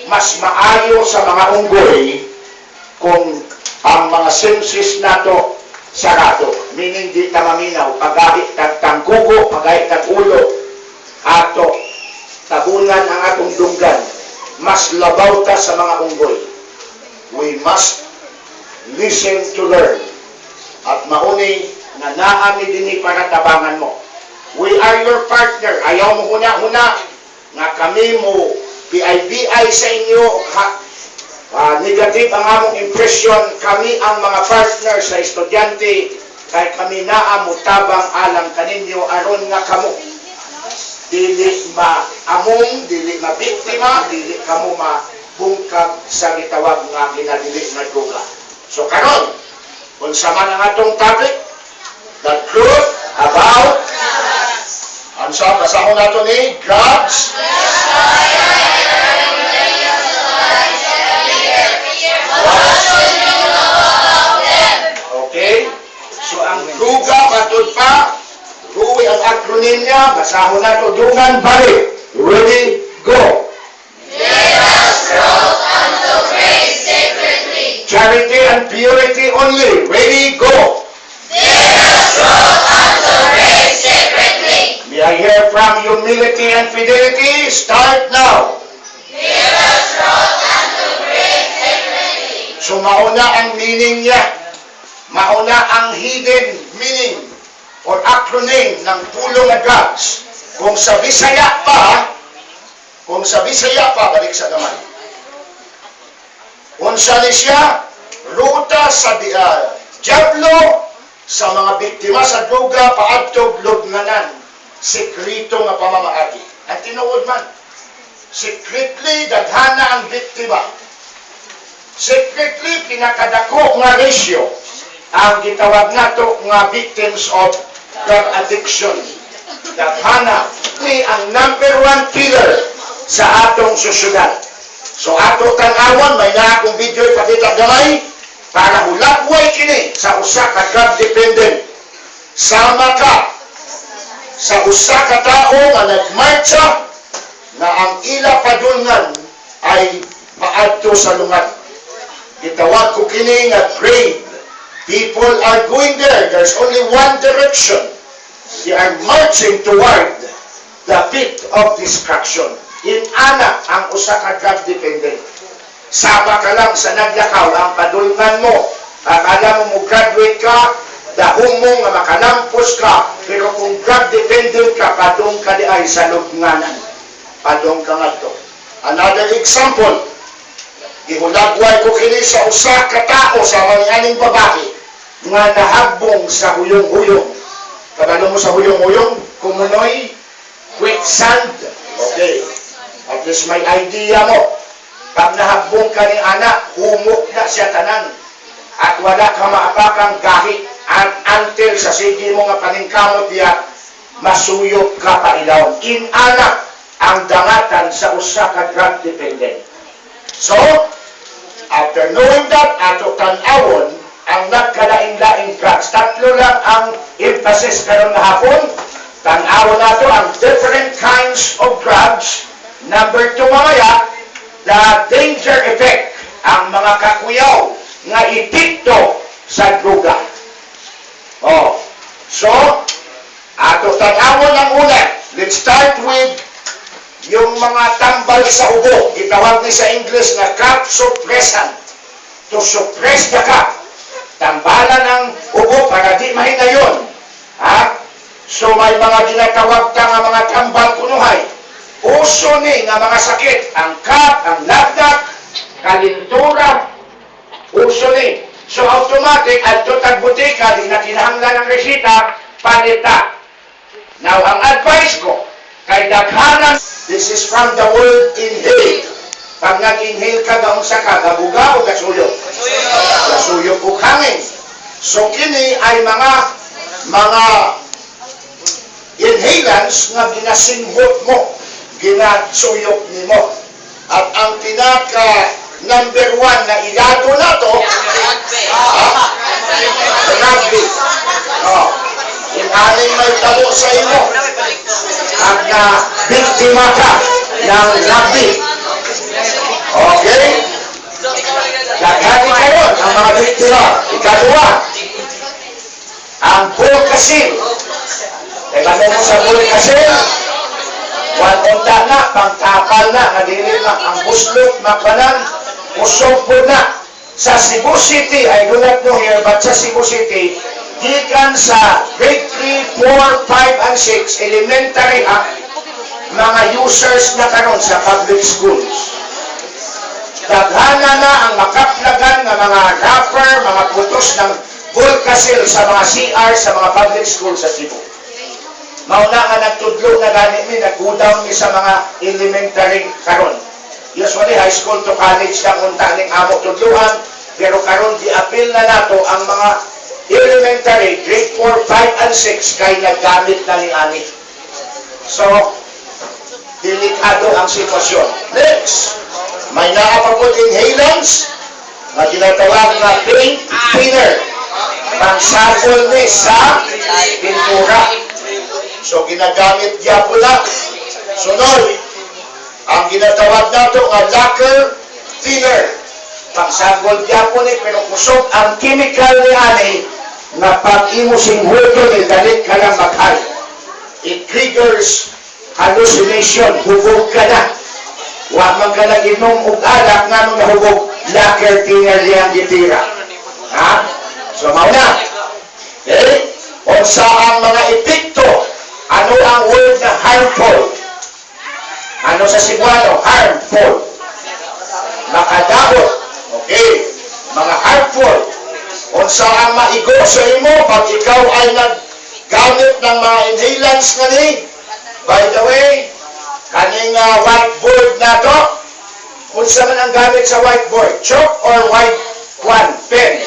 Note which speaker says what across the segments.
Speaker 1: mas maayo sa mga unggoy kung ang mga senses nato sarado. Meaning di ta maminaw, pagahit tagtangkugo, pagahit tagulo, ato tabunan ang atong dunggan. Mas labaw ta sa mga unggoy. We must listen to learn. At mauni na naami dini para tabangan mo. We are your partner. Ayaw mo huna-huna nga kami mo BI sa inyo. Negative ang among impression. Kami ang mga partner sa estudyante. Kay kami naa mo tabang alang kaninyo aron nga kamo. Dili maamong, dili mabiktima, dili kamo mabungkag sa gitawag nga ginadili na droga. So karon, kung sama ang atong topic, the truth about ang sa basahon nato ni drugs. Okay? So ang druga matod pa, Ruwi ang acronym niya, basahon nato dungan balik. Ready, go.
Speaker 2: Let us roll unto grace secretly.
Speaker 1: Charity and purity only. Ready, go.
Speaker 2: Let us roll unto grace secretly.
Speaker 1: May I hear from humility and fidelity? Start now.
Speaker 2: Let us roll unto grace secretly.
Speaker 1: So mauna ang meaning niya. Mauna ang hidden meaning or acronym ng pulong na drugs. Kung sa Bisaya pa, balik sa naman. Unsa ni siya? Ruta sa diablo sa mga biktima sa droga paadtog lubnganan. Sekreto nga pamamaagi. Ang tinuod man, secretly daghana ang biktima. Secretly pinakadako nga ratio ang gitawag nato nga victims of drug addiction. Daghana ni ang number 1 killer sa atong susyudad. So ato tan-awon, may na akong video ipakita gamay para hulagway kini sa usa ka drug dependent. Sama ka sa usa ka tao nga nagmarcha na ang ila padulngan ay paadto sa lungat. Gitawag ko kini nga grave. People are going there. There's only one direction. They are marching toward the pit of destruction. Inanak ang usa ka drug dependent. Sama ka lang sa naglakaw ang padulngan mo. Akala mo graduate ka, dahong mo nga makalampos ka. Pero kung drug dependent ka, padong ka di ay sa lubnganan. Padong ka nga to. Another example, ihulagway ko kini sa usa ka tao sa mga babae nga nahagbong sa huyong-huyong. Kabalo mo sa huyong-huyong, kumunoy, quicksand. Okay. At least may idea mo. Pag nahagbong ka ni anak, humok na siya tanan. At wala ka maapakang gahi. At until sa sige mo nga paningkamot niya, masuyok ka pa ilaw. Inanak ang dangatan sa usa ka drug dependent. So, after knowing that, ato tan-awon, ang nagkalain-laing drugs. Tatlo lang ang emphasis karon na hapon. Tan-awon nato ang different kinds of drugs. Number 2 mamaya, the danger effect. Ang mga kakuyaw nga itikto sa droga. Oh. So, ato tan-awon ang una. Let's start with yung mga tambal sa ubo. Itawag ni sa English na cough suppressant. To suppress the cough. Tambalan ng ubo para di mahinayon. Ha? So may mga ginatawag ta nga mga tambal kunuhay. Uso ni nga mga sakit. Ang cough, ang lagdak, kalintura, uso ni. So automatic, adto tagbutika, di na kinahanglan ng resita, palita. Now, ang advice ko, kay daghanan, this is from the word inhale. Pag nag-inhale ka, gaong sa ka, gabuga o gasuyok? Gasuyok o hangin. So, kini ay mga inhalants nga ginasinghot mo, ginasuyok ni mo. At ang pinaka number 1 na ilado na to, rugby. Inaling may tabo sa imo. At na biktima ka ng rugby. Okay? Daghani karon ang mga biktima. Ikaduha, ang bulkasil. E ano mo sa bulkasil? Wadonta na, pangkapal na, nadili na ang buslot, magbanan, usog po na. Sa Cebu City, I do not know here, but sa Cebu City, gikan sa grade 3, 4, 5, and 6, elementary mga users na karon sa public schools. Daghana na ang makaplagan ng mga rapper, mga putos ng bulkasil sa mga CR sa mga public schools sa Cebu. Mauna nga nagtudlo na gani mi, nag-down mi sa mga elementary karon. Usually high school to college lang unta ning amo tudluhan, pero karon gi-appeal na nato ang mga elementary, grade 4, 5, and 6 kay naggamit na ni ani. So, delikado ang sitwasyon. Next, may naapapod inhalants na tinatawag na paint thinner. Pangsapol ni sa pintura. So, ginagamit niya pula. Sunod, ang ginatawag nato nga lacquer thinner. Pangsagol niya po ni, pero kusog ang chemical ni ani na pag-imo singhudo ni dalit ka lang maghal. It triggers hallucination, hubog ka na. Huwag man ka lang inom ug alak nga nung nahubog, lacquer thinner niyang gitira. Ha? So, mauna. Okay? O sa ang mga epekto, ano ang word na harmful? Ano sa Cebuano? Harmful. Makadabot. Okay. Mga harmful. O sa ang maigo sa imo, pag ikaw ay naggamit ng mga inhalants nga ni, by the way, kaning whiteboard na to, kung saan ang gamit sa whiteboard? Chalk or white one? Pen?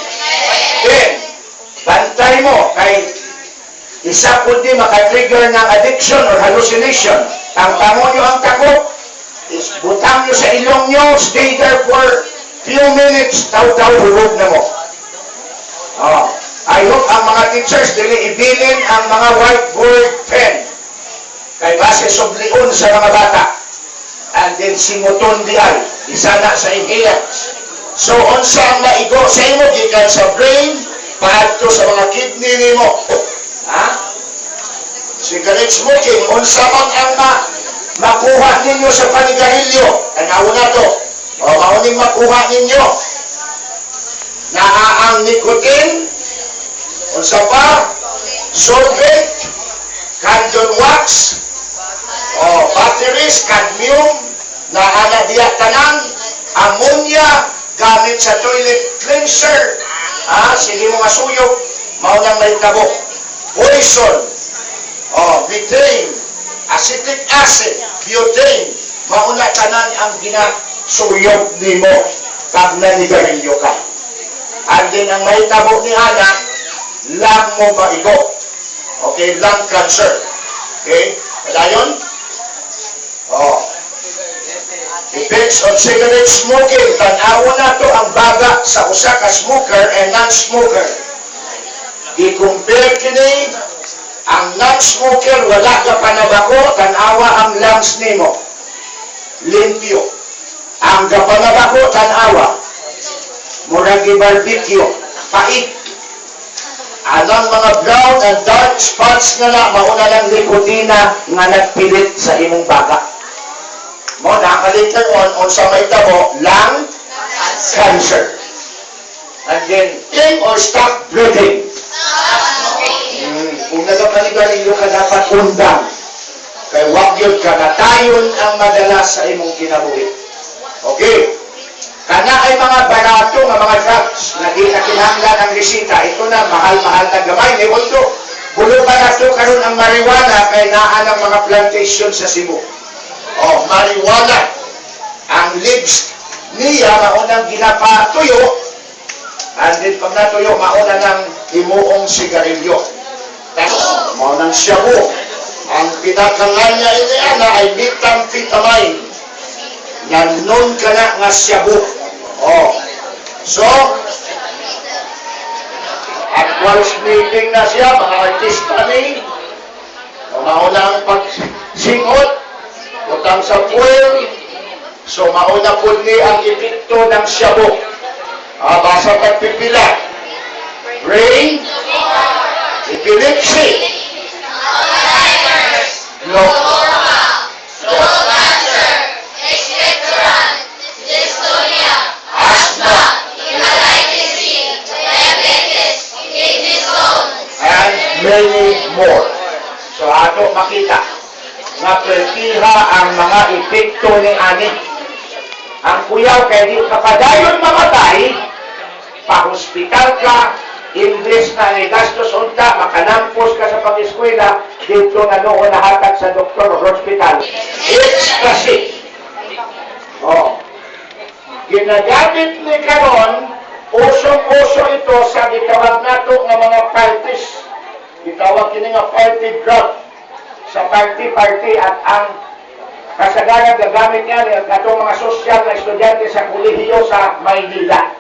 Speaker 1: Pen. Bantay mo kay isa kundi makatrigger ng addiction or hallucination. Tangtamo nyo ang takot, butang nyo sa ilong nyo, stay there for few minutes, taw-taw hulog na mo. Oh. I hope ang mga teachers dili ibilin ang mga whiteboard pen kay base subliun sa mga bata. And then simuton di ay isa na sa inhalants. So unsa ang maigo sa imo gikan sa brain paadto sa mga kidney nimo. Ha? Cigarette smoking, unsa man ang makuha ninyo sa panigarilyo. Tanaw na to. O mauning makuha ninyo. Ang nicotine, unsa pa? Solvent, candle wax, batteries, cadmium, naana diya tanan, ammonia, gamit sa toilet cleanser. Sige mga suyok, maunang may tabo. Poison, methane, acetic acid, butane, mauna tanan ang ginasuyok nimo pag nanigarilyo ka. And then ang may tabo ni anak, lung mo maigo. Okay, lung cancer. Okay, padayon? Effects of cigarette smoking. Tanawa na to ang baga sa usa ka smoker and non-smoker. I-compare kini ang non-smoker wala ka panabako, tanawa ang lungs nimo. Limpyo. Ang kapanabako, tanawa. Muragi barbecue. Pait. Anong mga brown and dark spots na mauna lang nikotina nga nagpilit sa imong baga. Mo nakalater on sa may tabo, lung cancer. And then, take or stop breathing. Kung nagapanigarilyo ka, dapat undang. Kaya wag yun ka, natayon ang madalas sa imong kinabuhi. Okay? Kana ay mga barato nga mga drugs na di na kinahanglan ang resita. Ito na, mahal-mahal na gamay. Ni Undo, bulo barato karon ang marijuana kay naan ang mga plantation sa Cebu. Marijuana. Ang leaves niya, maunang ginapatuyo. And then pag natuyo, mauna ng imuong sigarilyo. Maunang shabu. Ang pinakangan niya iniana ay methamphetamine. Nanon ka na nga shabu. So, actual sniffing na siya, mga artista ni. Mauna ang pagsingot, utang sa fuel, So mauna po ni ang epekto ng shabu. Basa pagpipila. Brain, epilepsy, glaucoma, asthma, and many more. So ato makita nga pertiha ang mga epekto ni ani. Ang kuyaw kay di kapadayon mamatay, pa-hospital ka, imbes na ni gastos unta, makanampos ka sa pag-eskwela, dito na noon nahatag sa doktor o hospital. It's kasi. Oh. Ginagamit ni karon, usong-uso ito sa gitawag nato nga mga parties. Gitawag kini nga party drug sa party at ang kasagaran gagamit niya ng katong mga sosyal na estudyante sa kolehiyo sa Maynila.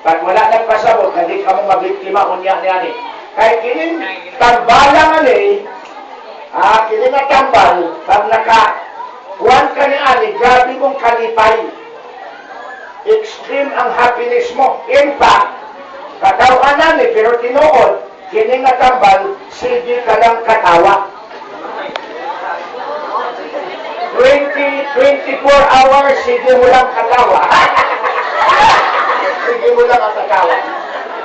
Speaker 1: Pag wala nagpasabot, hindi ka mo mabiktima unya niya ni. Kahit kining tambalang ani, kining nga tambal, pag nakakuhan ka ni ani, grabe mong kalipay. Extreme ang happiness mo. In fact, katawan na ni, pero tinuod, kining nga tambal, sige ka lang katawa. 24 hours, sige mo lang katawa. Sige mo lang ang katawa.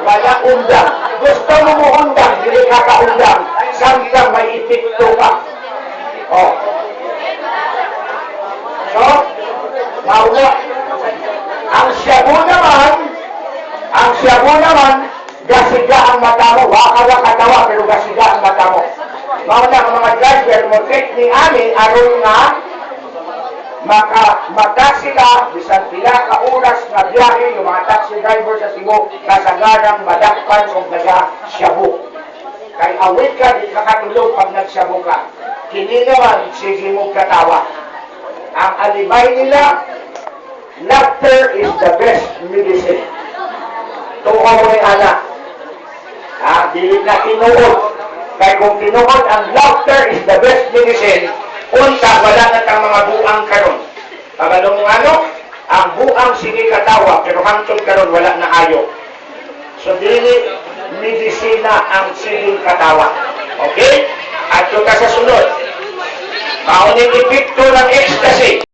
Speaker 1: Wala undang. Gusto mo mo undang, hindi ka kaundang. Samtang may epekto ka. Oh. So, mauna. Ang shabu naman, gasiga ang mata mo. Waka lang katawa, pero gasiga ang mata mo. Mauna ang mga driver mo, technique ani, aron nga, maka sila, bisan pila ka oras na biyahe, yung mga taxi driver sa Cebu, kasagarang madakpan o naga-shabu. Kay awit ka, di ka katulog pag nagshabu ka. Kini naman, sige mo katawa. Ang alibay nila, laughter is the best medicine. Tuwa mo ni anak. Dili na tinuod. Kaya kung tinuod, ang laughter is the best medicine, unta, wala na kang mga buang karon. Pagalong ano, ang buang sige katawa, pero hangtod karon wala na ayo. So, dili medisina ang sige katawa. Okay? At ito ka sa sunod. Mauning epekto ng ecstasy.